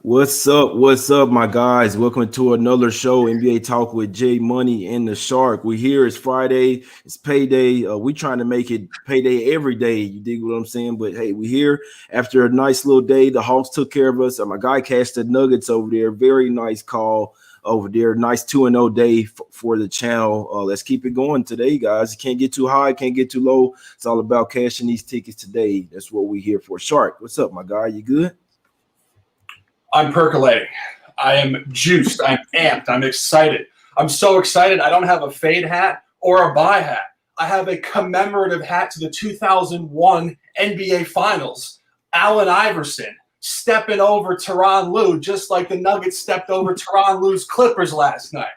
What's up? What's up, my guys? Welcome to another show, NBA Talk with Jay Money and the Shark. We here. It's Friday. It's payday. We trying to make it payday every day. You dig what I'm saying? But hey, we here after a nice little day. The Hawks took care of us. My guy cashed the Nuggets over there. Very nice call over there. Nice 2-0 day for the channel. Let's keep it going today, guys. You can't get too high, can't get too low. It's all about cashing these tickets today. That's what we here for. Shark, what's up, my guy? You good? I'm percolating. I am juiced. I'm amped. I'm excited. I'm so excited. I don't have a fade hat or a buy hat. I have a commemorative hat to the 2001 NBA Finals. Allen Iverson stepping over Tyronn Lue, just like the Nuggets stepped over Tyronn Lue's Clippers last night.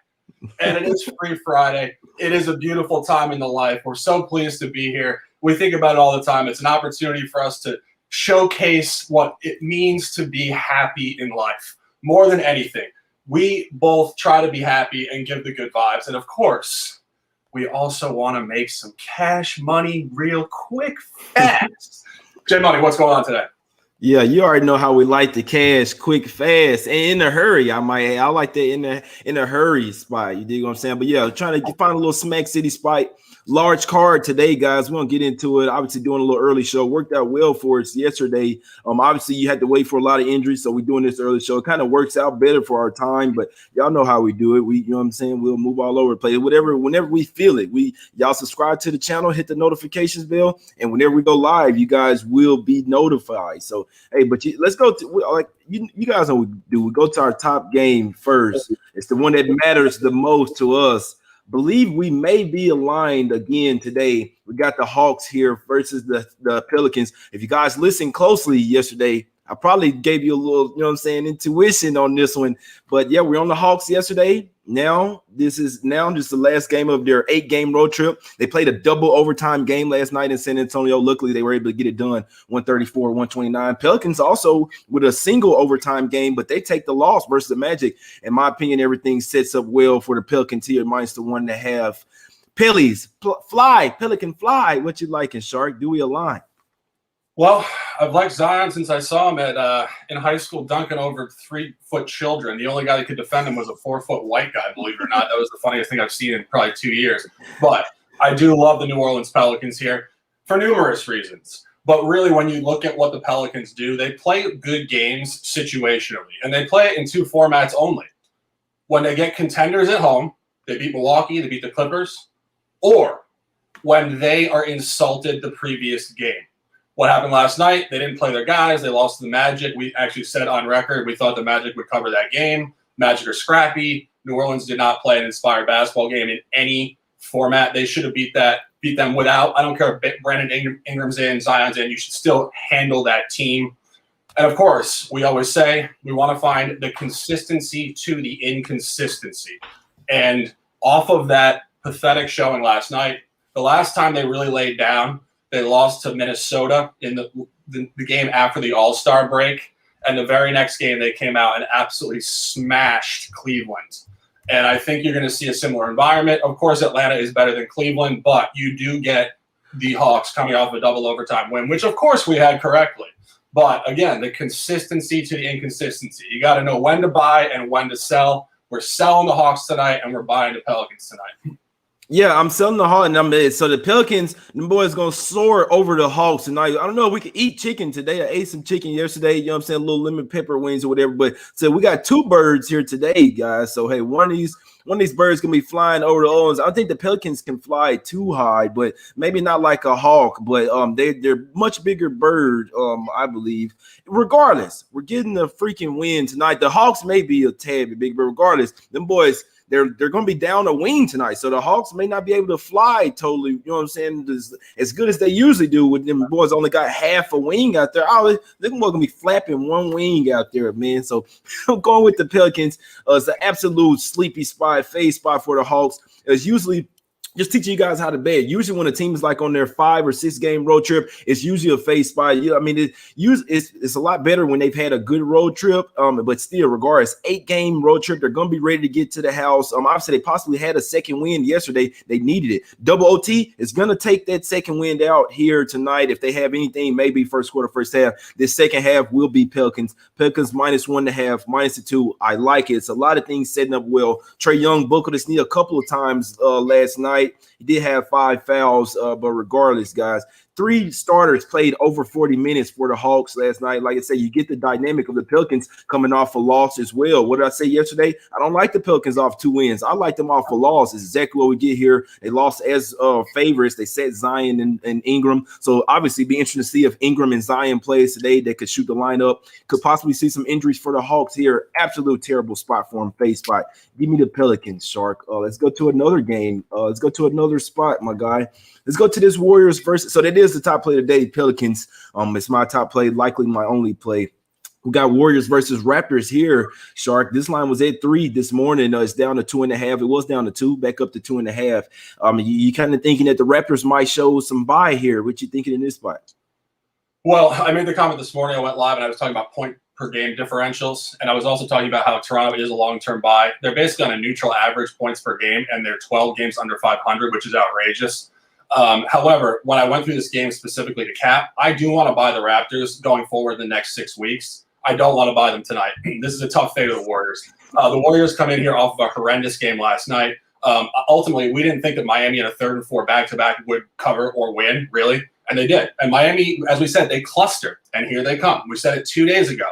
And it is Free Friday. It is a beautiful time in the life. We're so pleased to be here. We think about it all the time. It's an opportunity for us to showcase what it means to be happy in life. More than anything, we both try to be happy and give the good vibes. And of course, we also want to make some cash money real quick, fast. J Money, what's going on today? Yeah, you already know how we like the cash quick, fast, and in a hurry. I like that in a hurry spot. You dig what I'm saying? But yeah, trying to find a little Smack City spot. Large card today, guys. We're gonna get into it. Obviously, doing a little early show worked out well for us yesterday. Obviously, you had to wait for a lot of injuries, so we're doing this early show. It kind of works out better for our time, but y'all know how we do it. You know what I'm saying? We'll move all over the place. Whenever we feel it. Y'all subscribe to the channel, hit the notifications bell, and whenever we go live, you guys will be notified. So, hey, but let's go to you guys know what we do. We go to our top game first. It's the one that matters the most to us. Believe we may be aligned again today. We got the Hawks here versus the Pelicans. If you guys listened closely yesterday, I probably gave you a little, you know what I'm saying, intuition on this one. But yeah, we're on the Hawks yesterday. Now, this is just the last game of their 8-game road trip. They played a double overtime game last night in San Antonio. Luckily, they were able to get it done 134-129. Pelicans also with a single overtime game, but they take the loss versus the Magic. In my opinion, everything sets up well for the Pelicans here, minus the 1.5. Pelican fly. What you liking, Shark? Do we align? Well, I've liked Zion since I saw him in high school dunking over 3-foot children. The only guy that could defend him was a 4-foot white guy, believe it or not. That was the funniest thing I've seen in probably 2 years. But I do love the New Orleans Pelicans here for numerous reasons. But really, when you look at what the Pelicans do, they play good games situationally. And they play it in 2 formats only. When they get contenders at home, they beat Milwaukee, they beat the Clippers, or when they are insulted the previous game. What happened last night? They didn't play their guys. They lost to the Magic. We actually said on record we thought the Magic would cover that game. Magic are scrappy. New Orleans did not play an inspired basketball game in any format. They should have beat them without. I don't care if Brandon Ingram's in, Zion's in. You should still handle that team. And of course, we always say we want to find the consistency to the inconsistency. And off of that pathetic showing last night, the last time they really laid down, they lost to Minnesota in the game after the All-Star break. And the very next game, they came out and absolutely smashed Cleveland. And I think you're going to see a similar environment. Of course, Atlanta is better than Cleveland, but you do get the Hawks coming off a double overtime win, which, of course, we had correctly. But, again, the consistency to the inconsistency. You got to know when to buy and when to sell. We're selling the Hawks tonight, and we're buying the Pelicans tonight. Yeah, I'm selling the Hawks, and so the Pelicans, the boys gonna soar over the Hawks tonight. I don't know if we could eat chicken today. I ate some chicken yesterday, you know what I'm saying, a little lemon pepper wings or whatever. But so we got 2 birds here today, guys. So hey, one of these birds gonna be flying over the Owens. I think the Pelicans can fly too high, but maybe not like a hawk. But they're much bigger bird, I believe. Regardless, we're getting the freaking win tonight. The Hawks may be a tad bit big, but regardless, them boys. They're going to be down a wing tonight, so the Hawks may not be able to fly totally. You know what I'm saying? As good as they usually do with them boys, only got half a wing out there. Oh, they're going to be flapping one wing out there, man. So I'm going with the Pelicans. It's an absolute sleepy spot, fade spot for the Hawks. It's usually just teaching you guys how to bet. Usually when a team is like on their 5 or 6 game road trip, it's usually a face spot. I mean, it's a lot better when they've had a good road trip. But still, regardless, 8 game road trip, they're going to be ready to get to the house. Obviously, they possibly had a second win yesterday. They needed it. Double OT is going to take that second wind out here tonight. If they have anything, maybe first quarter, first half. This second half will be Pelicans. Pelicans -1.5, -2. I like it. It's a lot of things setting up well. Trae Young buckled his knee a couple of times last night. He did have 5 fouls, but regardless, guys, 3 starters played over 40 minutes for the Hawks last night. Like I said, you get the dynamic of the Pelicans coming off a loss as well. What did I say yesterday? I don't like the Pelicans off 2 wins. I like them off a loss. It's exactly what we get here. They lost as favorites. They set Zion and Ingram. So obviously be interesting to see if Ingram and Zion plays today. They could shoot the lineup. Could possibly see some injuries for the Hawks here. Absolute terrible spot for them, face spot. Give me the Pelicans, Shark. Let's go to another game. Let's go to another spot, my guy. Let's go to this Warriors versus. So that is the top play today, Pelicans. It's my top play, likely my only play. We got Warriors versus Raptors here, Shark. This line was at 3 this morning. It's down to 2.5. It was down to 2, back up to 2.5. You kind of thinking that the Raptors might show some buy here. What you thinking in this spot? Well, I made the comment this morning. I went live and I was talking about point per game differentials. And I was also talking about how Toronto is a long-term buy. They're basically on a neutral average points per game, and they're 12 games under 500, which is outrageous. However, when I went through this game specifically to cap, I do want to buy the Raptors going forward the next 6 weeks. I don't want to buy them tonight. This is a tough fate of the Warriors. The Warriors come in here off of a horrendous game last night. Ultimately, we didn't think that Miami in a 3rd and 4 back-to-back would cover or win, really, and they did. And Miami, as we said, they clustered, and here they come. We said it 2 days ago.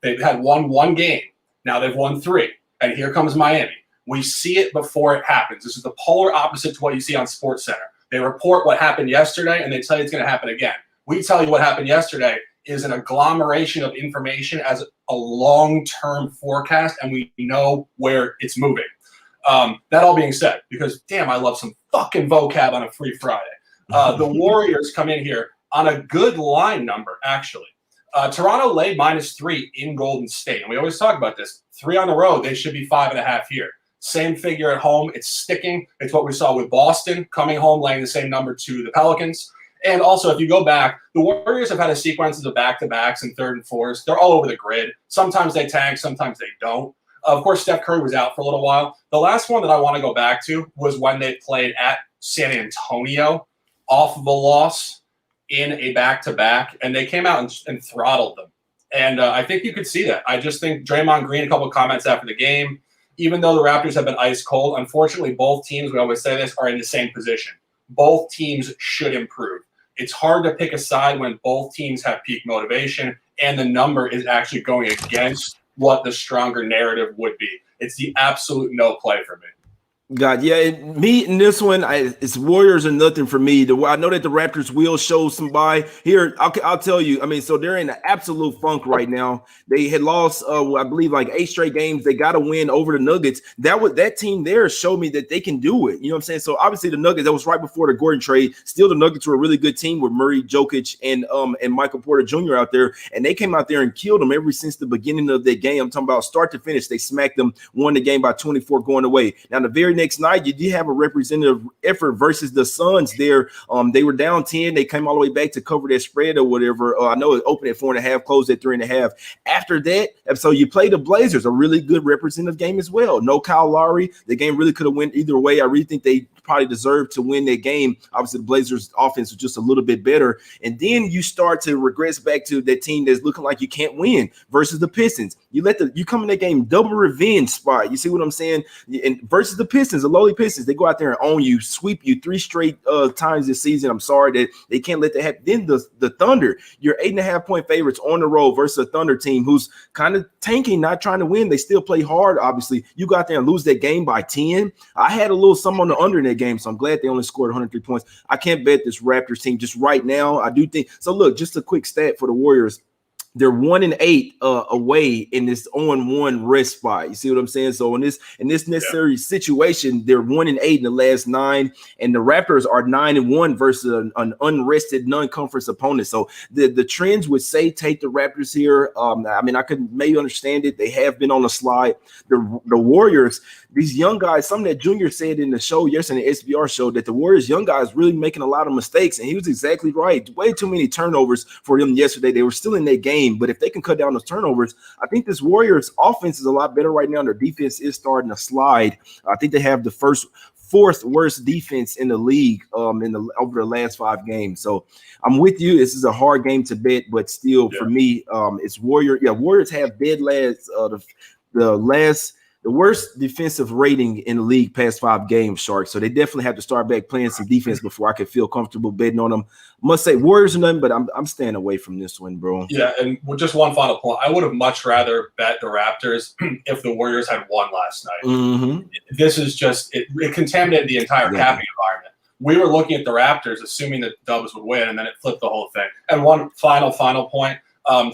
They've had won 1 game. Now they've won 3, and here comes Miami. We see it before it happens. This is the polar opposite to what you see on SportsCenter. They report what happened yesterday, and they tell you it's going to happen again. We tell you what happened yesterday is an agglomeration of information as a long-term forecast, and we know where it's moving. That all being said, because, damn, I love some fucking vocab on a free Friday. The Warriors come in here on a good line number, actually. Toronto laid -3 in Golden State, and we always talk about this. 3 on the road, they should be 5.5 here. Same figure at home. It's sticking. It's what we saw with Boston coming home, laying the same number to the Pelicans. And also, if you go back, the Warriors have had a sequence of back-to-backs and 3rd and 4s. They're all over the grid. Sometimes they tank, sometimes they don't. Of course, Steph Curry was out for a little while. The last one that I want to go back to was when they played at San Antonio off of a loss in a back-to-back, and they came out and throttled them. And I think you could see that. I just think Draymond Green, a couple of comments after the game, even though the Raptors have been ice cold, unfortunately, both teams, we always say this, are in the same position. Both teams should improve. It's hard to pick a side when both teams have peak motivation and the number is actually going against what the stronger narrative would be. It's the absolute no play for me. God, yeah, me in this one, it's Warriors or nothing for me. I know that the Raptors will show some buy here. I'll tell you. I mean, so they're in an absolute funk right now. They had lost, I believe, like 8 straight games. They got to win over the Nuggets. That team there showed me that they can do it. You know what I'm saying? So obviously the Nuggets, that was right before the Gordon trade. Still, the Nuggets were a really good team with Murray, Jokic, and Michael Porter Jr. out there, and they came out there and killed them ever since the beginning of the game. I'm talking about start to finish. They smacked them, won the game by 24 going away. Now the very next night, you did have a representative effort versus the Suns there. They were down 10. They came all the way back to cover their spread or whatever. I know it opened at 4.5, closed at 3.5. After that, so you play the Blazers, a really good representative game as well. No Kyle Lowry. The game really could have went either way. I really think they probably deserved to win that game. Obviously, the Blazers' offense was just a little bit better. And then you start to regress back to that team that's looking like you can't win versus the Pistons. You come in that game, double revenge spot. You see what I'm saying? And versus the Pistons, the lowly Pistons, they go out there and own you, sweep you 3 straight times this season. I'm sorry that they can't let that happen. Then the Thunder, you're 8.5-point favorites on the road versus a Thunder team who's kind of tanking, not trying to win. They still play hard, obviously. You go out there and lose that game by 10. I had a little something on the under in that game, so I'm glad they only scored 103 points. I can't bet this Raptors team just right now. I do think – so, look, just a quick stat for the Warriors. they're 1-8 away in this 0-1 rest spot. You see what I'm saying? So in this necessary situation, they're 1-8 in the last 9, and the Raptors are 9-1 versus an unrested non-conference opponent. So the trends would say take the Raptors here. I mean, I could maybe understand it. They have been on a slide. The Warriors, these young guys, something that Junior said in the show yesterday, the SBR show, that the Warriors young guys really making a lot of mistakes, and he was exactly right. Way too many turnovers for them yesterday. They were still in their game, but if they can cut down those turnovers, I think this Warriors offense is a lot better right now. Their defense is starting to slide. I think they have the fourth worst defense in the league over the last 5 games. So I'm with you. This is a hard game to bet, but still for me, it's Warriors. Yeah, Warriors have dead last the worst defensive rating in the league past 5 games, Shark. So they definitely have to start back playing some defense before I can feel comfortable betting on them. I must say Warriors or nothing, but I'm staying away from this one, bro. Yeah, and just one final point. I would have much rather bet the Raptors if the Warriors had won last night. Mm-hmm. This is just it contaminated the entire capping environment. We were looking at the Raptors, assuming that the Dubs would win, and then it flipped the whole thing. And one final point.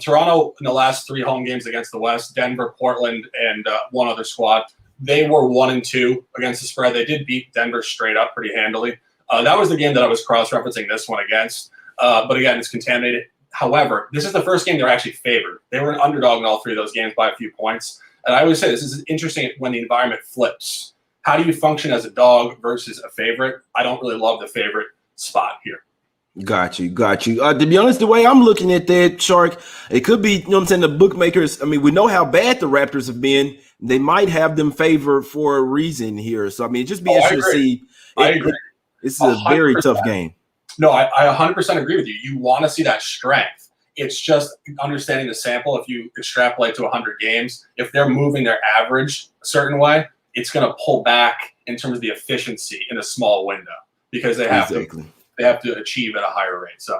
Toronto in the last 3 home games against the West, Denver, Portland, and one other squad, they were 1-2 against the spread. They did beat Denver straight up pretty handily. That was the game that I was cross-referencing this one against. But again, it's contaminated. However, this is the first game they're actually favored. They were an underdog in all 3 of those games by a few points. And I always say this is interesting when the environment flips. How do you function as a dog versus a favorite? I don't really love the favorite spot here. Got you. To be honest, the way I'm looking at that, Shark, it could be, you know what I'm saying, the bookmakers, I mean, we know how bad the Raptors have been. They might have them favored for a reason here. So, I mean, just be interesting to see. I agree. This is a very tough game. No, I 100% agree with you. You want to see that strength. It's just understanding the sample. If you extrapolate to 100 games, if they're moving their average a certain way, it's going to pull back in terms of the efficiency in a small window because they have to achieve at a higher rate. So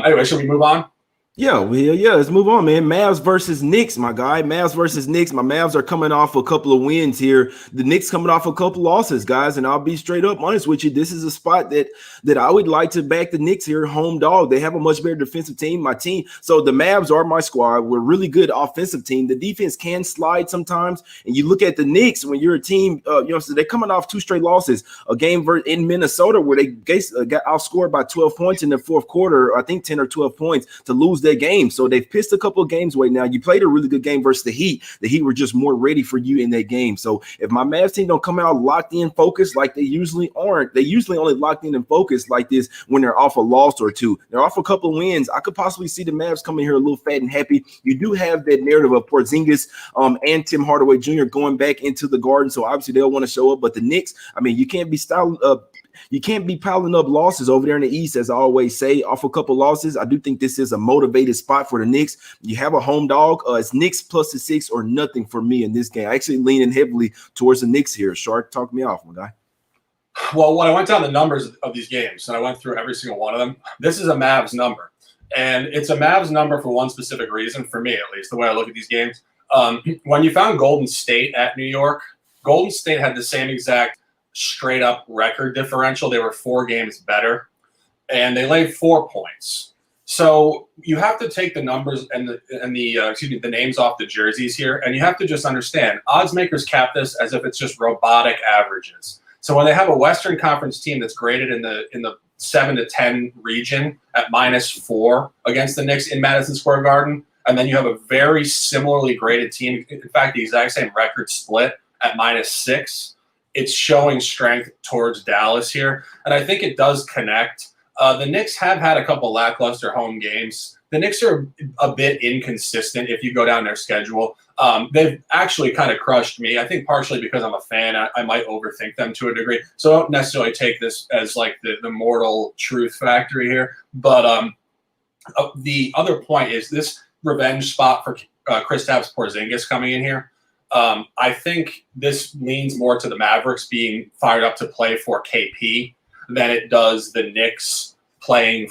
anyway, should we move on? Yeah, let's move on, man. Mavs versus Knicks, my guy. Mavs versus Knicks. My Mavs are coming off a couple of wins here. The Knicks coming off a couple losses, guys. And I'll be straight up honest with you. This is a spot that I would like to back the Knicks here, home dog. They have a much better defensive team, my team. So the Mavs are my squad. We're a really good offensive team. The defense can slide sometimes. And you look at the Knicks when you're a team, so they're coming off 2 straight losses. A game in Minnesota where they got outscored by 12 points in the fourth quarter, I think 10 or 12 points to lose their game. So they've pissed a couple of games away now. You played a really good game versus the Heat. The Heat were just more ready for you in that game. So if my Mavs team don't come out locked in, focused like they usually aren't, they usually only locked in and focused like this when they're off a loss or 2. They're off a couple of wins. I could possibly see the Mavs coming here a little fat and happy. You do have that narrative of Porzingis and Tim Hardaway Jr. going back into the Garden. So obviously they'll want to show up. But the Knicks, I mean, you can't be piling up losses over there in the East, as I always say, off a couple losses. I do think this is a motivated spot for the Knicks. You have a home dog. It's Knicks plus the 6 or nothing for me in this game. I actually leaning heavily towards the Knicks here. Shark, talk me off, my guy. Well, when I went down the numbers of these games, and I went through every single one of them, this is a Mavs number. And it's a Mavs number for one specific reason, for me at least, the way I look at these games. When you found Golden State at New York, Golden State had the same exact straight up record differential. They were 4 games better, and they laid 4 points. So you have to take the numbers and the names off the jerseys here, and you have to just understand odds makers cap this as if it's just robotic averages. So when they have a Western Conference team that's graded in the 7 to 10 region at -4 against the Knicks in Madison Square Garden, and then you have a very similarly graded team, in fact the exact same record split at -6. It's showing strength towards Dallas here, and I think it does connect. The Knicks have had a couple lackluster home games. The Knicks are a bit inconsistent if you go down their schedule. They've actually kind of crushed me. I think partially because I'm a fan. I might overthink them to a degree. So I don't necessarily take this as like the mortal truth factory here. But the other point is this revenge spot for Kristaps Porzingis coming in here. I think this leans more to the Mavericks being fired up to play for KP than it does the Knicks playing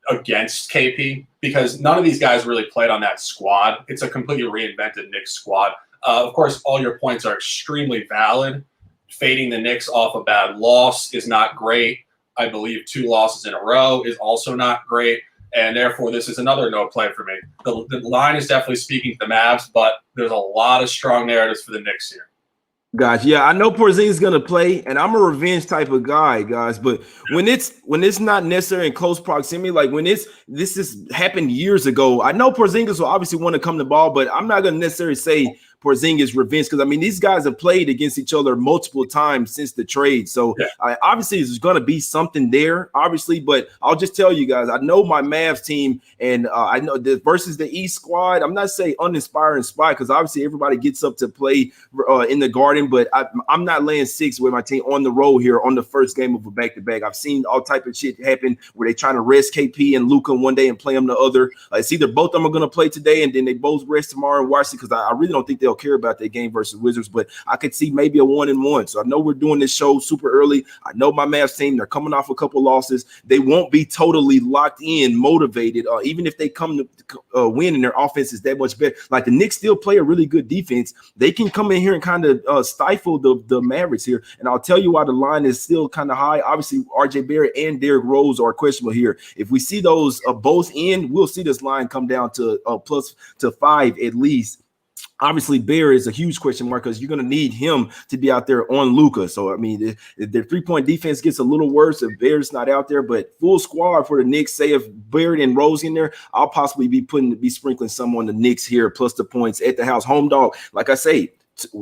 against KP, because none of these guys really played on that squad. It's a completely reinvented Knicks squad. Of course, all your points are extremely valid. Fading the Knicks off a bad loss is not great. I believe 2 losses in a row is also not great. and therefore this is another no play for me. The line is definitely speaking to the Mavs, but there's a lot of strong narratives for the Knicks here. Guys, yeah, I know Porzingis is gonna play, and I'm a revenge type of guy, guys. But when it's not necessary in close proximity, like when this has happened years ago, I know Porzingis will obviously want to come to ball, but I'm not gonna necessarily say Porzingis revenge because I mean these guys have played against each other multiple times since the trade. So obviously there's gonna be something there, obviously. But I'll just tell you guys, I know my Mavs team, and I know versus the East squad. I'm not saying uninspired, inspired, because obviously everybody gets up to play in the Garden. But I'm not laying 6 with my team on the road here on the first game of a back-to-back. I've seen all type of shit happen where they trying to rest KP and Luka one day and play them the other. It's either both of them are going to play today and then they both rest tomorrow and watch it because I really don't think they'll care about that game versus Wizards. But I could see maybe a 1-1. So I know we're doing this show super early. I know my Mavs team, they're coming off a couple losses. They won't be totally locked in, motivated, even if they come to win and their offense is that much better. Like the Knicks still play a really good defense. They can come in here and kind of stifle the Mavericks here. And I'll tell you why the line is still kind of high. Obviously, RJ Barrett and Derrick Rose are questionable here. If we see those both in, we'll see this line come down to +5 at least. Obviously, Barrett is a huge question mark because you're going to need him to be out there on Luka. So, I mean, if their three-point defense gets a little worse if Barrett's not out there, but full squad for the Knicks, say if Barrett and Rose in there, I'll possibly be sprinkling some on the Knicks here, plus the points at the house. Home dog, like I say,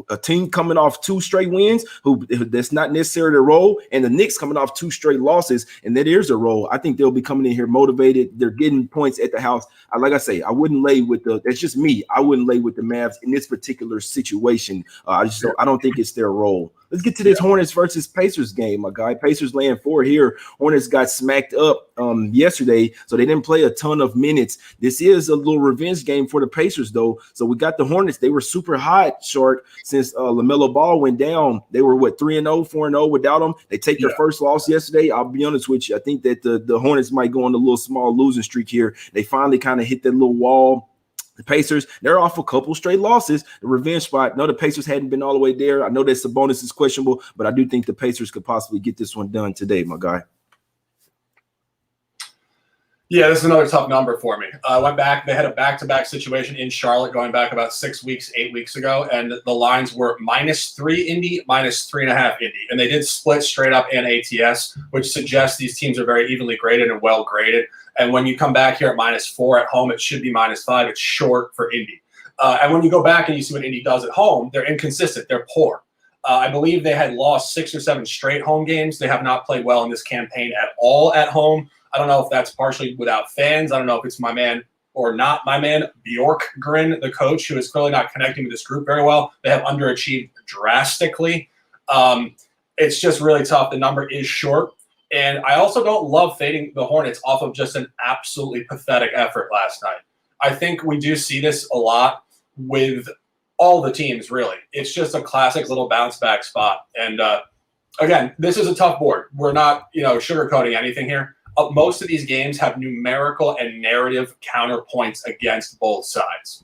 a team coming off 2 straight wins that's not necessarily a role, and the Knicks coming off 2 straight losses, and that is a role. I think they'll be coming in here motivated. They're getting points at the house. Like I say, I wouldn't lay with it's just me. I wouldn't lay with the Mavs in this particular situation. I don't think it's their role. Let's get to this Hornets versus Pacers game, my guy. Pacers laying 4 here. Hornets got smacked up yesterday, so they didn't play a ton of minutes. This is a little revenge game for the Pacers, though. So we got the Hornets. They were super hot, short, since LaMelo Ball went down. They were, 3-0, 4-0 without him. They take their first loss yesterday. I'll be honest with you. I think that the Hornets might go on a little small losing streak here. They finally kind of hit that little wall. The Pacers, they're off a couple straight losses. The revenge spot. No, the Pacers hadn't been all the way there. I know that Sabonis is questionable, but I do think the Pacers could possibly get this one done today, my guy. Yeah, this is another tough number for me. I went back. They had a back-to-back situation in Charlotte going back about 6 weeks, 8 weeks ago, and the lines were -3 Indy, -3.5 Indy. And they did split straight up and ATS, which suggests these teams are very evenly graded and well graded. And when you come back here at -4 at home, it should be -5. It's short for Indy. And when you go back and you see what Indy does at home, they're inconsistent. They're poor. I believe they had lost 6 or 7 straight home games. They have not played well in this campaign at all at home. I don't know if that's partially without fans. I don't know if it's my man or not my man, Bjorkgren, the coach, who is clearly not connecting with this group very well. They have underachieved drastically. It's just really tough. The number is short. And I also don't love fading the Hornets off of just an absolutely pathetic effort last night. I think we do see this a lot with all the teams, really. It's just a classic little bounce back spot. And again, this is a tough board. We're not, sugarcoating anything here. Most of these games have numerical and narrative counterpoints against both sides.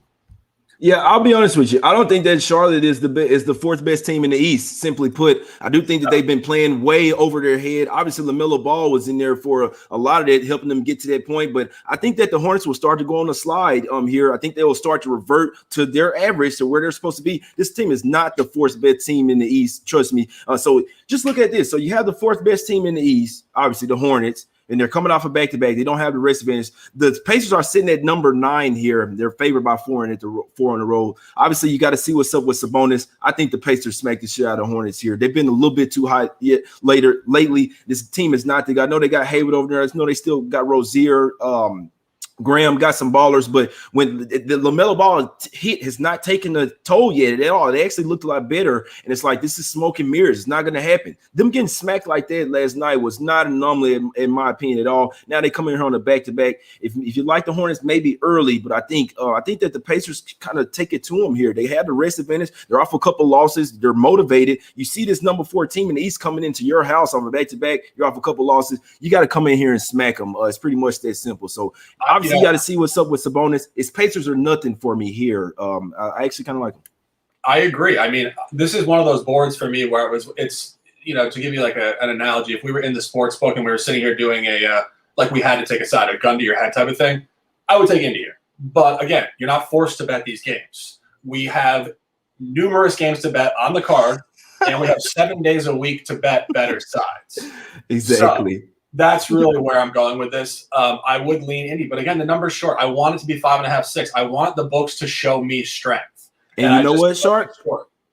Yeah, I'll be honest with you. I don't think that Charlotte is the fourth best team in the East. Simply put, I do think that they've been playing way over their head. Obviously, LaMelo Ball was in there for a lot of that, helping them get to that point. But I think that the Hornets will start to go on a slide here. I think they will start to revert to their average, to where they're supposed to be. This team is not the fourth best team in the East. Trust me. So just look at this. So you have the fourth best team in the East, obviously the Hornets. And they're coming off a back-to-back. They don't have the rest advantage. The Pacers are sitting at number 9 here. They're favored by 4 on the road. Obviously, you got to see what's up with Sabonis. I think the Pacers smacked the shit out of the Hornets here. They've been a little bit too high lately. This team is not the guy. I know they got Hayward over there. I know they still got Rozier. Graham got some ballers, but when the LaMelo Ball hit has not taken a toll yet at all. They actually looked a lot better, and it's like this is smoke and mirrors. It's not going to happen. Them getting smacked like that last night was not an anomaly in my opinion at all. Now they come in here on a back-to-back. If you like the Hornets, maybe early, but I think that the Pacers kind of take it to them here. They have the rest advantage. They're off a couple losses. They're motivated. You see this number 4 team in the East coming into your house on a back-to-back. You're off a couple losses. You got to come in here and smack them. It's pretty much that simple. So obviously, you got to see what's up with Sabonis. It's Pacers or nothing for me here. I actually kind of like them. I agree. I mean, this is one of those boards for me where it's to give you like an analogy, if we were in the sports book and we were sitting here doing a like we had to take a side, a gun to your head type of thing, I would take Indy here. But again, you're not forced to bet these games. We have numerous games to bet on the card, and we have 7 days a week to bet better sides. Exactly. So that's really where I'm going with this. I would lean Indy, but again, the number's short. I want it to be 5.5, 6. I want the books to show me strength. And you know what, Shark?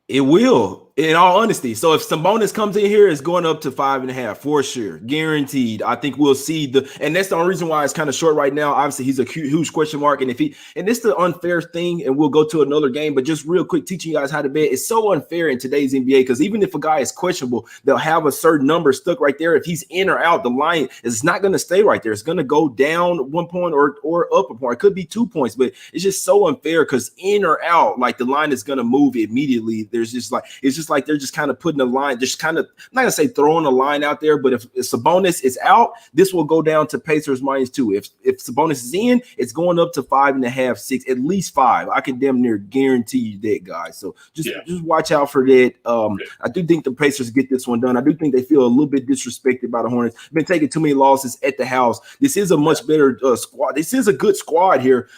It will, in all honesty. So if Sabonis comes in here, it's going up to 5.5 for sure, guaranteed. I think we'll see and that's the only reason why it's kind of short right now. Obviously, he's a huge question mark, and it's the unfair thing, and we'll go to another game. But just real quick, teaching you guys how to bet. It's so unfair in today's NBA because even if a guy is questionable, they'll have a certain number stuck right there. If he's in or out, the line is not going to stay right there. It's going to go down 1 point or up a point. It could be 2 points, but it's just so unfair because in or out, like the line is going to move immediately. It's just like they're just kind of putting a line, just kind of, I'm not gonna say throwing a line out there, but if Sabonis is out, this will go down to Pacers -2. If Sabonis is in, it's going up to 5.5, 6, at least 5. I can damn near guarantee you that, guys. So just watch out for that. I do think the Pacers get this one done. I do think they feel a little bit disrespected by the Hornets. Been taking too many losses at the house. This is a much better squad. This is a good squad here.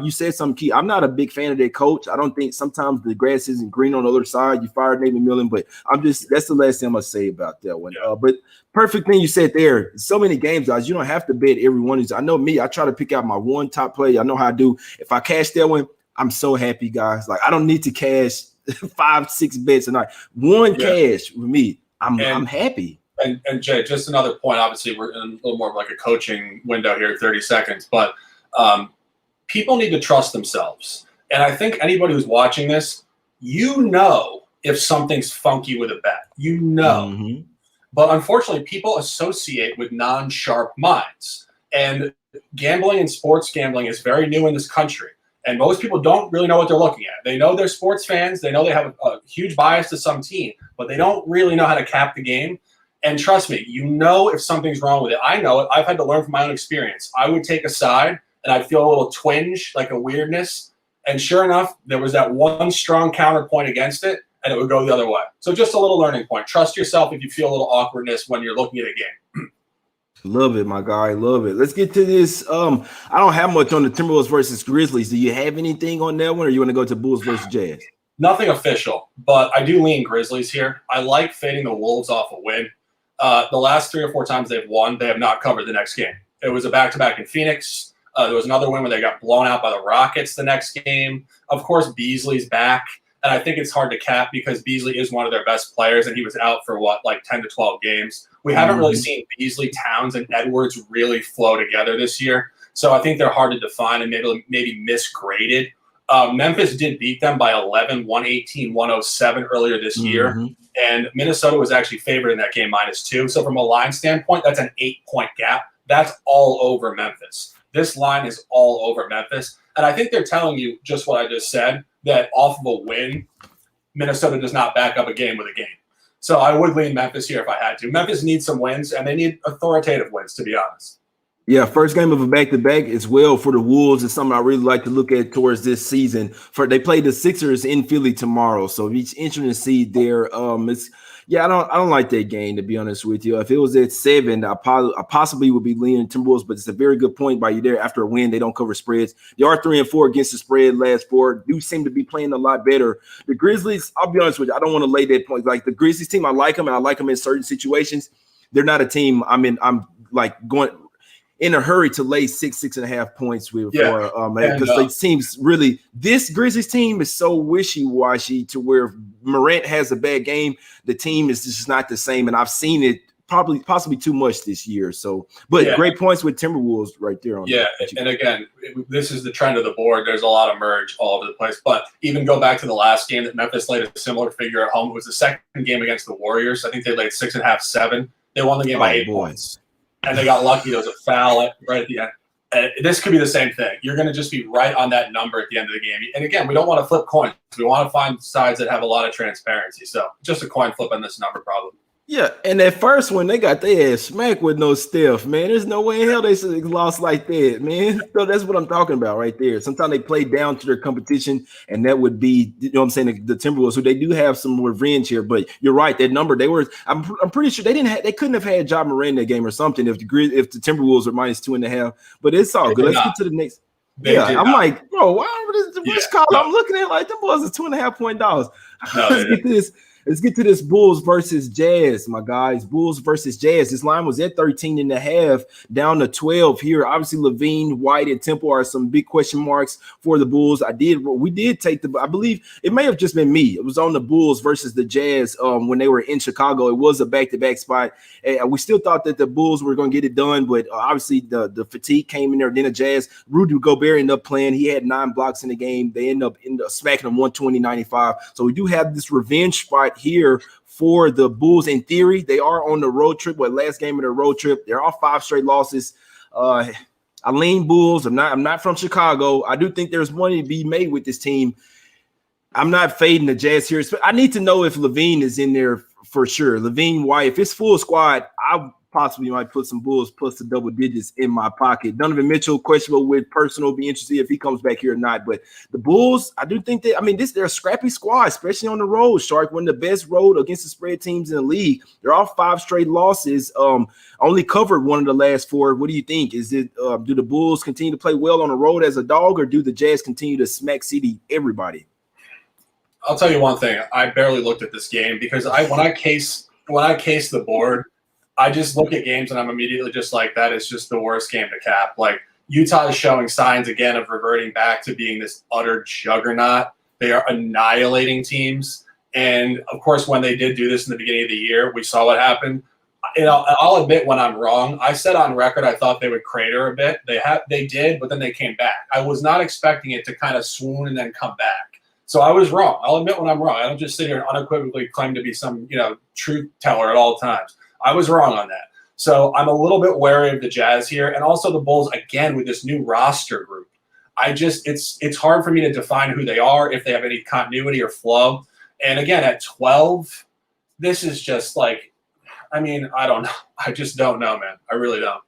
You said something key. I'm not a big fan of that coach. I don't think sometimes the grass isn't green on the other side. You fired Nathan Millen, but that's the last thing I'm gonna say about that one. But perfect thing you said there. So many games, guys. You don't have to bet every one of these. I know me. I try to pick out my one top play. I know how I do. If I cash that one, I'm so happy, guys. Like I don't need to cash 5, 6 bets a night. One cash with me. I'm happy. And Jay, just another point. Obviously, we're in a little more of like a coaching window here, 30 seconds. But people need to trust themselves. And I think anybody who's watching this, if something's funky with a bet, But unfortunately, people associate with non-sharp minds. And gambling and sports gambling is very new in this country. And most people don't really know what they're looking at. They know they're sports fans. They know they have a huge bias to some team, but they don't really know how to cap the game. And trust me, if something's wrong with it. I know it. I've had to learn from my own experience. I would take a side, and I'd feel a little twinge, like a weirdness. And sure enough, there was that one strong counterpoint against it, and it would go the other way. So just a little learning point. Trust yourself if you feel a little awkwardness when you're looking at a game. Love it, my guy. Love it. Let's get to this. I don't have much on the Timberwolves versus Grizzlies. Do you have anything on that one, or you want to go to Bulls versus Jazz? Nothing official, but I do lean Grizzlies here. I like fading the Wolves off a win. The last 3 or 4 times they've won, they have not covered the next game. It was a back-to-back in Phoenix. There was another win where they got blown out by the Rockets the next game. Of course, Beasley's back. And I think it's hard to cap because Beasley is one of their best players, and he was out for 10 to 12 games. We haven't really seen Beasley, Towns, and Edwards really flow together this year. So I think they're hard to define and maybe misgraded. Memphis did beat them by 11, 118-107 earlier this year. And Minnesota was actually favored in that game -2. So from a line standpoint, that's an 8-point gap. That's all over Memphis. This line is all over Memphis. And I think they're telling you just what I just said, that off of a win, Minnesota does not back up a game with a game. So I would lean Memphis here if I had to. Memphis needs some wins, and they need authoritative wins, to be honest. Yeah, first game of a back-to-back as well for the Wolves is something I really like to look at towards this season. They play the Sixers in Philly tomorrow, so it's interesting to see there. I don't like that game, to be honest with you. If it was at 7, I possibly would be leaning Timberwolves, but it's a very good point by you there. After a win, they don't cover spreads. They are 3-4 against the spread last 4. Do seem to be playing a lot better. The Grizzlies, I'll be honest with you, I don't want to lay that point. Like the Grizzlies team, I like them, and I like them in certain situations. They're not a team I'm like going – in a hurry to lay 6.5 points with, because it seems really this Grizzlies team is so wishy-washy to where Morant has a bad game, the team is just not the same, and I've seen it possibly too much this year. So, but great points with Timberwolves right there. And again, this is the trend of the board. There's a lot of merge all over the place. But even go back to the last game that Memphis laid a similar figure at home. It was the second game against the Warriors. I think they laid 6.5, 7. They won the game by 8 points. And they got lucky. There was a foul right at the end. And this could be the same thing. You're going to just be right on that number at the end of the game. And again, we don't want to flip coins. We want to find sides that have a lot of transparency. So just a coin flip on this number, probably. Yeah, and that first one, they got their ass smacked with no Steph, man. There's no way in hell they should have lost like that, man. So that's what I'm talking about right there. Sometimes they play down to their competition, and that would be, you know what I'm saying, the Timberwolves, who they do have some revenge here. But you're right, that number, I'm pretty sure they couldn't have had Ja Morant in that game or something if the Timberwolves were -2.5. But it's all good. Let's get to the next. I'm like, bro, which column I'm looking at? Like, them boys are 2.5-point dollars. Let's get this. Let's get to this Bulls versus Jazz, my guys. Bulls versus Jazz. This line was at 13.5, down to 12 here. Obviously, Levine, White, and Temple are some big question marks for the Bulls. We did take I believe it may have just been me. It was on the Bulls versus the Jazz when they were in Chicago. It was a back-to-back spot. We still thought that the Bulls were going to get it done, but obviously the fatigue came in there. Then the Jazz, Rudy Gobert ended up playing. He had 9 blocks in the game. They ended up smacking them 120-95. So we do have this revenge spot here for the Bulls. In theory, they are on the road trip. Last game of the road trip, they're all 5 straight losses. I lean Bulls. I'm not from Chicago. I do think there's money to be made with this team. I'm not fading the Jazz here. I need to know if Levine is in there for sure. Levine, White, if it's full squad, I possibly might put some Bulls plus the double digits in my pocket. Donovan Mitchell, questionable with personal. Be interested if he comes back here or not. But the Bulls, I do think that, they're a scrappy squad, especially on the road. Shark, one of the best road against the spread teams in the league. They're all 5 straight losses. Only covered one of the last 4. What do you think? Is it do the Bulls continue to play well on the road as a dog, or do the Jazz continue to smack city everybody? I'll tell you one thing. I barely looked at this game because when I case the board, I just look at games and I'm immediately just like, that is just the worst game to cap. Like, Utah is showing signs again of reverting back to being this utter juggernaut. They are annihilating teams. And of course, when they did do this in the beginning of the year, we saw what happened. I'll admit when I'm wrong. I said on record I thought they would crater a bit. They did, but then they came back. I was not expecting it to kind of swoon and then come back. So I was wrong. I'll admit when I'm wrong. I don't just sit here and unequivocally claim to be some, truth teller at all times. I was wrong on that. So I'm a little bit wary of the Jazz here, and also the Bulls again with this new roster group. It's hard for me to define who they are, if they have any continuity or flow. And again, at 12, this is just like, I don't know. I just don't know, man. I really don't.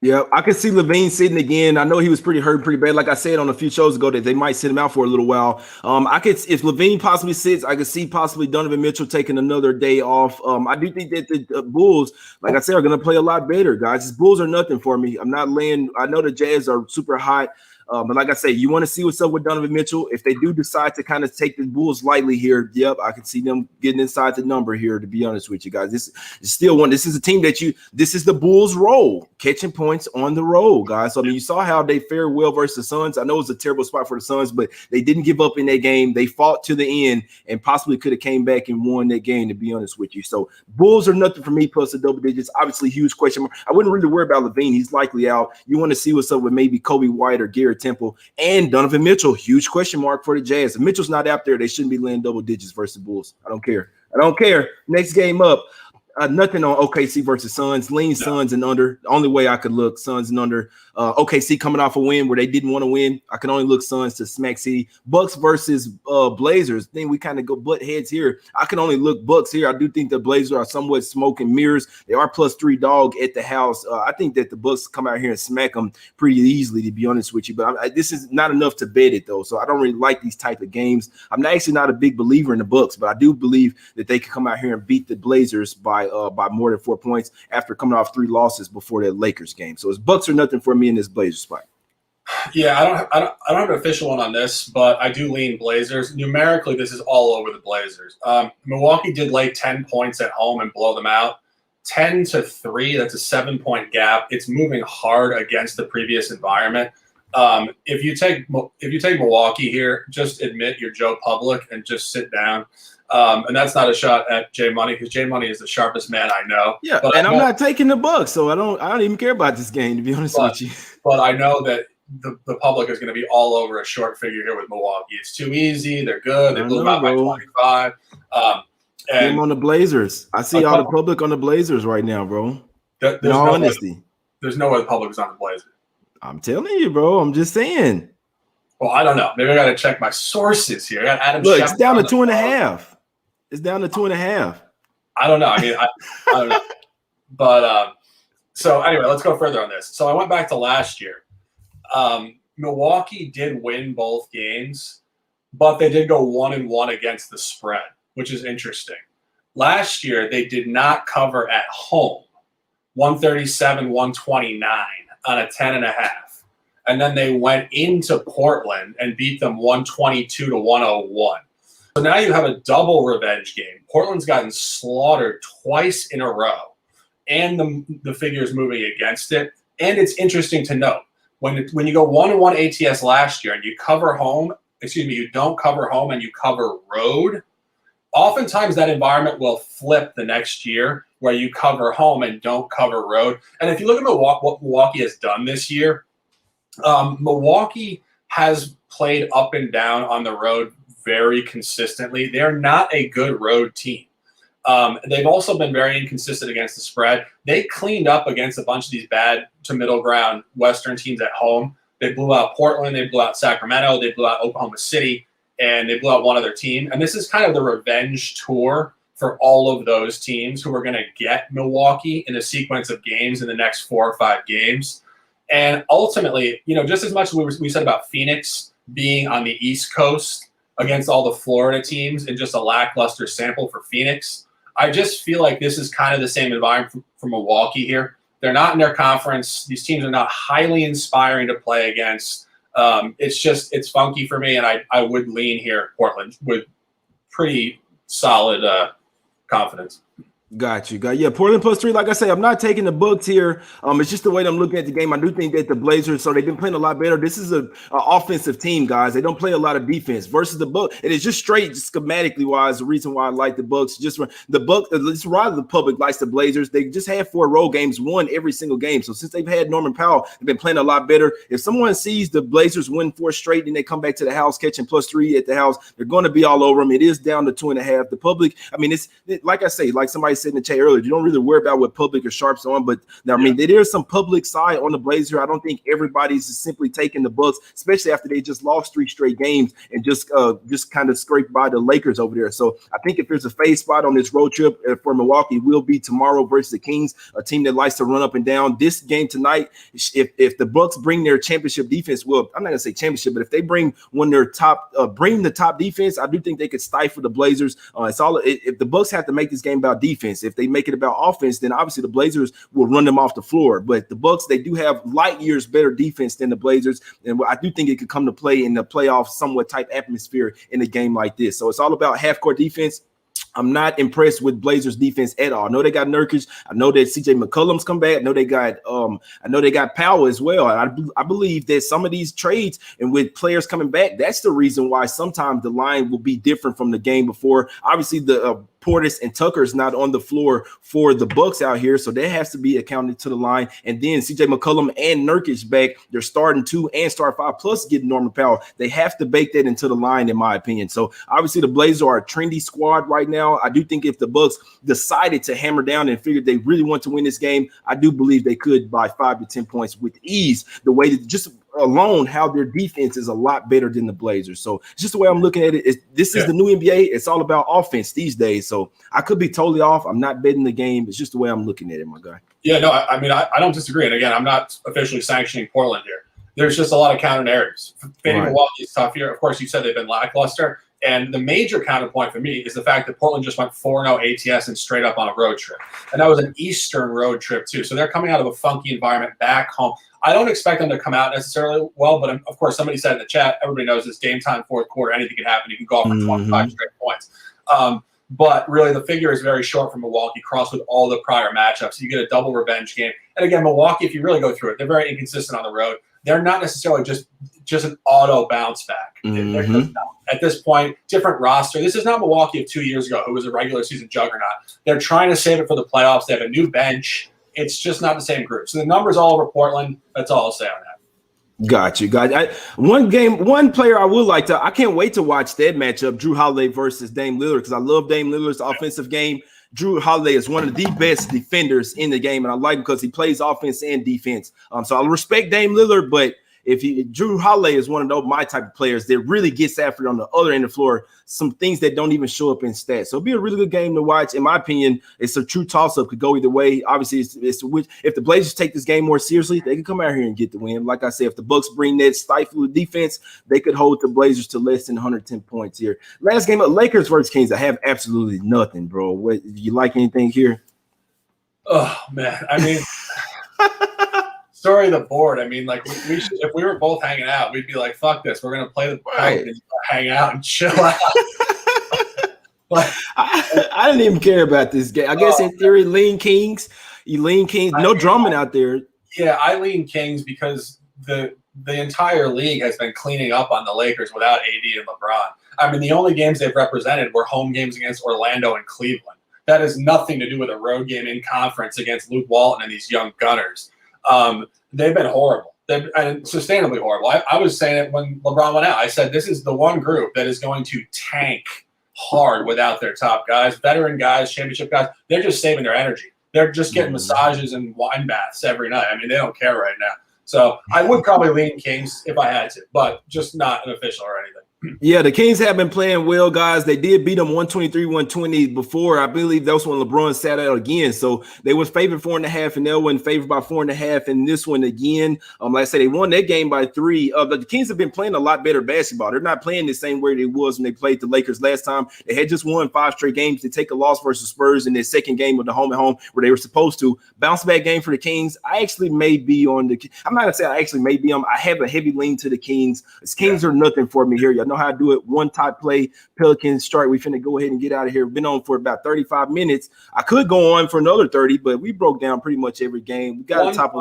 Yeah, I can see Levine sitting again. I know he was pretty hurt, pretty bad. Like I said on a few shows ago, that they might sit him out for a little while. If Levine possibly sits, I could see possibly Donovan Mitchell taking another day off. I do think that the Bulls, like I said, are going to play a lot better, guys. These Bulls are nothing for me. I'm not laying. I know the Jazz are super hot. But like I say, you want to see what's up with Donovan Mitchell. If they do decide to kind of take the Bulls lightly here, yep, I can see them getting inside the number here, to be honest with you guys. This is still one. This is a team this is the Bulls' role, catching points on the road, guys. So, you saw how they fared well versus the Suns. I know it was a terrible spot for the Suns, but they didn't give up in that game. They fought to the end and possibly could have came back and won that game, to be honest with you. So Bulls are nothing for me plus the double digits. Obviously, huge question mark. I wouldn't really worry about Levine. He's likely out. You want to see what's up with maybe Kobe White or Garrett Temple. And Donovan Mitchell, huge question mark for the Jazz. If Mitchell's not out there, they shouldn't be laying double digits versus Bulls. I don't care. Next game up. Nothing on OKC versus Suns. Lean Suns and under. The only way I could look, Suns and under. OKC coming off a win where they didn't want to win. I can only look Suns to smack city. Bucks versus Blazers. Then we kind of go butt heads here. I can only look Bucks here. I do think the Blazers are somewhat smoke and mirrors. They are +3 dog at the house. I think that the Bucks come out here and smack them pretty easily, to be honest with you. But this is not enough to bet it, though. So I don't really like these type of games. I'm actually not a big believer in the Bucks, but I do believe that they can come out here and beat the Blazers by more than 4 points after coming off 3 losses before that Lakers game. So it's Bucks or nothing for me in this Blazers spot. Yeah, I don't have an official one on this, but I do lean Blazers. Numerically, this is all over the Blazers. Milwaukee did lay 10 points at home and blow them out. 10-3, that's a 7-point gap. It's moving hard against the previous environment. If you take Milwaukee here, just admit you're Joe Public and just sit down. And that's not a shot at Jay Money, because Jay Money is the sharpest man I know. Yeah, but I'm not taking the Bucks, so I don't even care about this game, to be honest with you. But I know that the public is going to be all over a short figure here with Milwaukee. It's too easy. They're good. They blew them out by 25. And on the Blazers. I see all the public on the Blazers right now, bro. There's in all honesty. There's no way the public is on the Blazers. I'm telling you, bro. I'm just saying. Well, I don't know. Maybe I got to check my sources here. I got Adam. Look, it's down to 2.5. It's down to 2.5. I don't know. I mean, I don't know. But so anyway, let's go further on this. So I went back to last year. Milwaukee did win both games, but they did go 1-1 against the spread, which is interesting. Last year, they did not cover at home, 137-129 on a 10.5. And then they went into Portland and beat them 122-101. So now you have a double revenge game. Portland's gotten slaughtered twice in a row, and the figures moving against it. And it's interesting to note, when you go 1-1 ATS last year and you cover home, you don't cover home and you cover road, oftentimes that environment will flip the next year where you cover home and don't cover road. And if you look at what Milwaukee has done this year, Milwaukee has played up and down on the road very consistently. They're not a good road team. They've also been very inconsistent against the spread. They cleaned up against a bunch of these bad to middle ground Western teams at home. They blew out Portland. They blew out Sacramento. They blew out Oklahoma City. And they blew out one other team. And this is kind of the revenge tour for all of those teams who are going to get Milwaukee in a sequence of games in the next 4 or 5 games. And ultimately, just as much as we said about Phoenix being on the East Coast against all the Florida teams and just a lackluster sample for Phoenix, I just feel like this is kind of the same environment for Milwaukee here. They're not in their conference. These teams are not highly inspiring to play against. It's funky for me, and I would lean here Portland with pretty solid confidence. Got you. Yeah, Portland +3. Like I say, I'm not taking the Bucks here. It's just the way I'm looking at the game. I do think that the Blazers, so they've been playing a lot better. This is a offensive team, guys. They don't play a lot of defense versus the Bucks. It is just straight, schematically wise, the reason why I like the Bucks. Just the Bucks, it's rather the public likes the Blazers. They just had 4 road games, won every single game. So since they've had Norman Powell, they've been playing a lot better. If someone sees the Blazers win 4 straight and they come back to the house catching +3 at the house, they're going to be all over them. It is down to 2.5. The public, I mean, like I say, like somebody said in the chat earlier, you don't really worry about what public or sharps on, but I mean, there's some public side on the Blazers. I don't think everybody's just simply taking the Bucks, especially after they just lost 3 straight games and just kind of scraped by the Lakers over there. So I think if there's a fade spot on this road trip for Milwaukee, it will be tomorrow versus the Kings, a team that likes to run up and down. This game tonight, if the Bucks bring their championship defense, well, I'm not gonna say championship, but if they bring the top defense, I do think they could stifle the Blazers. If the Bucks have to make this game about defense, if they make it about offense, then obviously the Blazers will run them off the floor. But the Bucks, they do have light years better defense than the Blazers, and I do think it could come to play in the playoff somewhat type atmosphere in a game like this. So it's all about half-court defense. I'm not impressed with Blazers defense at all. I know they got Nurkic. I know that CJ McCollum's come back. I know they got Powell as well. I believe that some of these trades and with players coming back, that's the reason why sometimes the line will be different from the game before. Obviously, the Portis and Tucker's not on the floor for the Bucks out here, so that has to be accounted to the line. And then CJ McCollum and Nurkic back, they're starting 2 and start 5 plus getting Norman Powell. They have to bake that into the line, in my opinion. So obviously the Blazers are a trendy squad right now. I do think if the Bucks decided to hammer down and figured they really want to win this game, I do believe they could by 5 to 10 points with ease. The way that just alone how their defense is a lot better than the Blazers. So it's just the way I'm looking at it. This is the new NBA. It's all about offense these days. So I could be totally off. I'm not betting the game. It's just the way I'm looking at it, my guy. Yeah, no, I mean, I don't disagree. And again, I'm not officially sanctioning Portland here. There's just a lot of counter narratives. Fading Milwaukee is tough here. Of course, you said they've been lackluster. And the major counterpoint for me is the fact that Portland just went 4-0 ATS and straight up on a road trip. And that was an Eastern road trip, too. So they're coming out of a funky environment back home. I don't expect them to come out necessarily well, but of course, somebody said in the chat, everybody knows it's game time, 4th quarter, anything can happen. You can go off for 25 straight points. But really, the figure is very short for Milwaukee, crossed with all the prior matchups. You get a double revenge game. And again, Milwaukee, if you really go through it, they're very inconsistent on the road. They're not necessarily just an auto bounce back. They're just not. At this point, different roster. This is not Milwaukee of 2 years ago, who was a regular season juggernaut. They're trying to save it for the playoffs. They have a new bench. It's just not the same group. So the numbers all over Portland. That's all I'll say on that. Got you. One player I would like to. I can't wait to watch that matchup, Drew Holiday versus Dame Lillard, because I love Dame Lillard's offensive game. Drew Holiday is one of the best defenders in the game, and I like him because he plays offense and defense. So I respect Dame Lillard, but Drew Holiday is one of those my type of players that really gets after it on the other end of the floor, some things that don't even show up in stats. So it'll be a really good game to watch. In my opinion, it's a true toss-up, could go either way. Obviously, if the Blazers take this game more seriously, they can come out here and get the win. Like I said, if the Bucks bring that stifle defense, they could hold the Blazers to less than 110 points here. Last game of Lakers versus Kings, I have absolutely nothing, bro. What, you like anything here? Oh man, I mean, story of the board. I mean, like we should, if we were both hanging out, we'd be like, "Fuck this, we're gonna play the Pelicans, hang out and chill out." I didn't even care about this game. I guess in theory, lean Kings. You lean Kings. No drumming out there. Yeah, I lean Kings because the entire league has been cleaning up on the Lakers without AD and LeBron. I mean, the only games they've represented were home games against Orlando and Cleveland. That has nothing to do with a road game in conference against Luke Walton and these young gunners. They've been horrible. They've been sustainably horrible. I was saying it when LeBron went out. I said this is the one group that is going to tank hard without their top guys, veteran guys, championship guys. They're just saving their energy. They're just getting massages and wine baths every night. I mean, they don't care right now. So I would probably lean Kings if I had to, but just not an official or anything. Yeah, the Kings have been playing well, guys. They did beat them 123-120 before. I believe that was when LeBron sat out again. So they was favored 4.5, and they were favored by 4.5 in this one again. Like I said, they won that game by 3. But the Kings have been playing a lot better basketball. They're not playing the same way they was when they played the Lakers last time. They had just won 5 straight games to take a loss versus Spurs in their second game of the home and home where they were supposed to. Bounce back game for the Kings. I actually may be on the – I'm not going to say I actually may be on – I have a heavy lean to the Kings. The Kings are nothing for me here. Y'all know how to do it. One top play, Pelicans start. We finna go ahead and get out of here. We've been on for about 35 minutes. I could go on for another 30, but we broke down pretty much every game. We got a top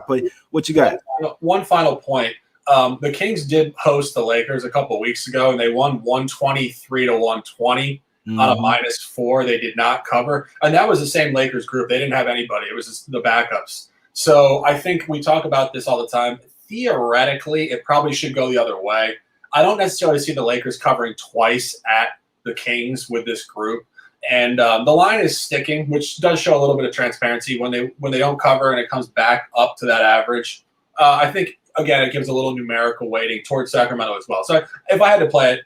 play. What you got? One final point. The Kings did host the Lakers a couple of weeks ago, and they won 123-120 on a -4. They did not cover, and that was the same Lakers group. They didn't have anybody. It was just the backups. So I think we talk about this all the time. Theoretically, it probably should go the other way. I don't necessarily see the Lakers covering twice at the Kings with this group. And the line is sticking, which does show a little bit of transparency when they don't cover and it comes back up to that average. I think, again, it gives a little numerical weighting towards Sacramento as well. So if I had to play it,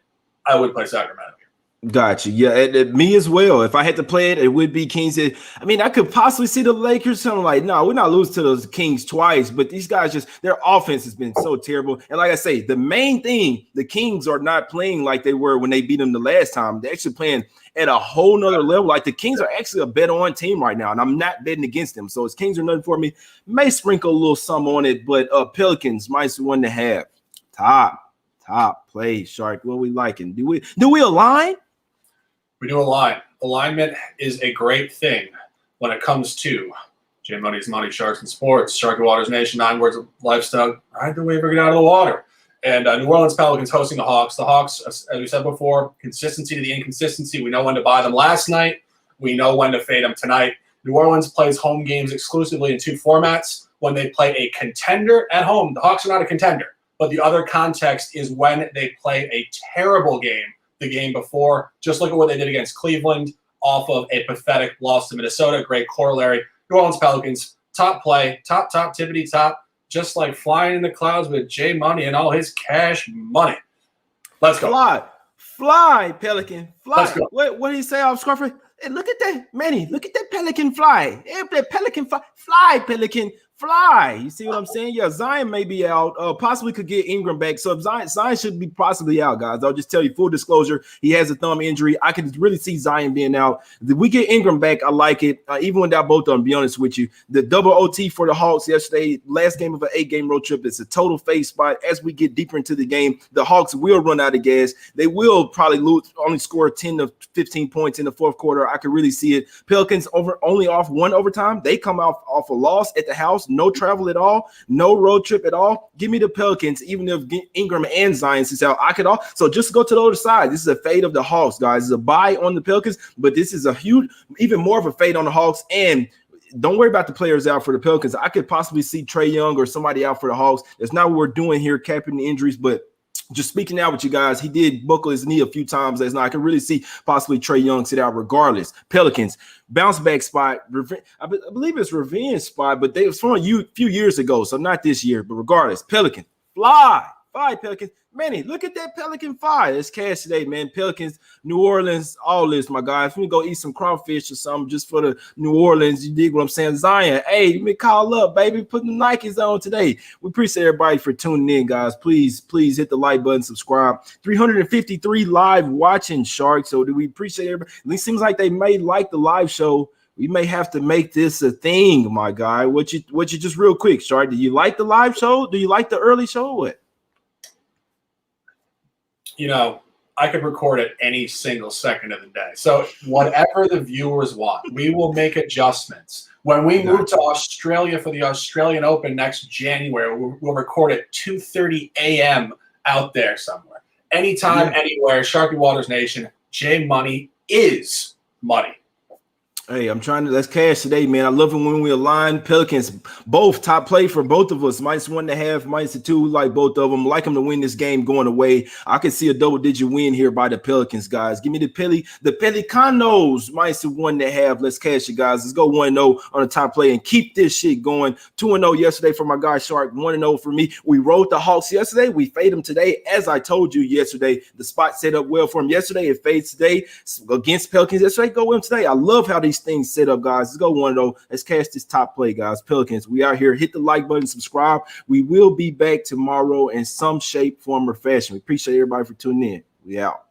I would play Sacramento. Gotcha. Yeah, me as well. If I had to play it, it would be Kings. I mean, I could possibly see the Lakers something like, no, we're not losing to those Kings twice, but these guys their offense has been so terrible. And like I say, the main thing, the Kings are not playing like they were when they beat them the last time. They're actually playing at a whole nother level. Like the Kings are actually a bet on team right now, and I'm not betting against them. So it's Kings are nothing for me. May sprinkle a little some on it, but Pelicans -1.5. Top play, Shark. What we liking? Do we align? We do align. Alignment is a great thing when it comes to J Money's Money, Sharks, and Sports. Sharky Waters Nation, 9 words of lifestyle. Ride the wave or get out of the water. And New Orleans Pelicans hosting the Hawks. The Hawks, as we said before, consistency to the inconsistency. We know when to buy them last night. We know when to fade them tonight. New Orleans plays home games exclusively in 2 formats. When they play a contender at home, the Hawks are not a contender. But the other context is when they play a terrible game the game before. Just look at what they did against Cleveland off of a pathetic loss to Minnesota. Great corollary. New Orleans Pelicans, top play, top, tippity top, just like flying in the clouds with J Money and all his cash money. Let's go. Fly, Pelican, fly. Let's go. What did he say off Scarface? Hey, look at that, Manny. Look at that Pelican fly. Hey, that Pelican fly, Pelican. Fly. You see what I'm saying? Yeah, Zion may be out. Possibly could get Ingram back. So Zion should be possibly out, guys. I'll just tell you, full disclosure, he has a thumb injury. I can really see Zion being out. If we get Ingram back, I like it. Even without both of them, to be honest with you. The double OT for the Hawks yesterday, last game of an 8-game road trip. It's a total fade spot. As we get deeper into the game, the Hawks will run out of gas. They will probably only score 10 to 15 points in the fourth quarter. I can really see it. Pelicans only off 1 overtime. They come off a loss at the house. No travel at all, no road trip at all. Give me the Pelicans, even if Ingram and Zion is out. I could all. So just go to the other side. This is a fade of the Hawks, guys. It's a buy on the Pelicans, but this is a huge, even more of a fade on the Hawks. And don't worry about the players out for the Pelicans. I could possibly see Trae Young or somebody out for the Hawks. That's not what we're doing here, capping the injuries, but just speaking out with you guys, he did buckle his knee a few times last night. I can really see possibly Trae Young sit out regardless. Pelicans, bounce back spot. I believe it's revenge spot, but they was from a few years ago, so not this year, but regardless. Pelican, Fly, Pelicans. Manny, look at that Pelican fire. It's cash today, man. Pelicans, New Orleans, all this, my guys. We go eat some crawfish or something just for the New Orleans. You dig what I'm saying? Zion, hey, let me call up, baby. Put the Nikes on today. We appreciate everybody for tuning in, guys. Please hit the like button, subscribe. 353 live watching, Shark. So do we appreciate everybody? It seems like they may like the live show. We may have to make this a thing, my guy. What you just real quick, Shark? Do you like the live show? Do you like the early show or what? You know, I could record it any single second of the day. So whatever the viewers want, we will make adjustments. When we move to Australia for the Australian Open next January, we'll record at 2:30 a.m. out there somewhere. Anytime, anywhere, Sharpie Waters Nation, J Money is money. Hey, I'm trying to let's cash today, man. I love it when we align. Pelicans, both top play for both of us. -1.5, -2. We like both of them. Like them to win this game going away. I can see a double-digit win here by the Pelicans, guys. Give me the Pelicanos -1.5. Let's cash it, guys. Let's go 1-0 on the top play and keep this shit going. 2-0 yesterday for my guy Shark. 1-0 for me. We rode the Hawks yesterday. We fade them today, as I told you yesterday. The spot set up well for him yesterday. It fades today against Pelicans yesterday. Go with him today. I love how these things set up, guys. Let's go 1-0. Let's catch this top play, guys. Pelicans, we out here. Hit the like button, subscribe. We will be back tomorrow in some shape, form, or fashion. We appreciate everybody for tuning in. We out.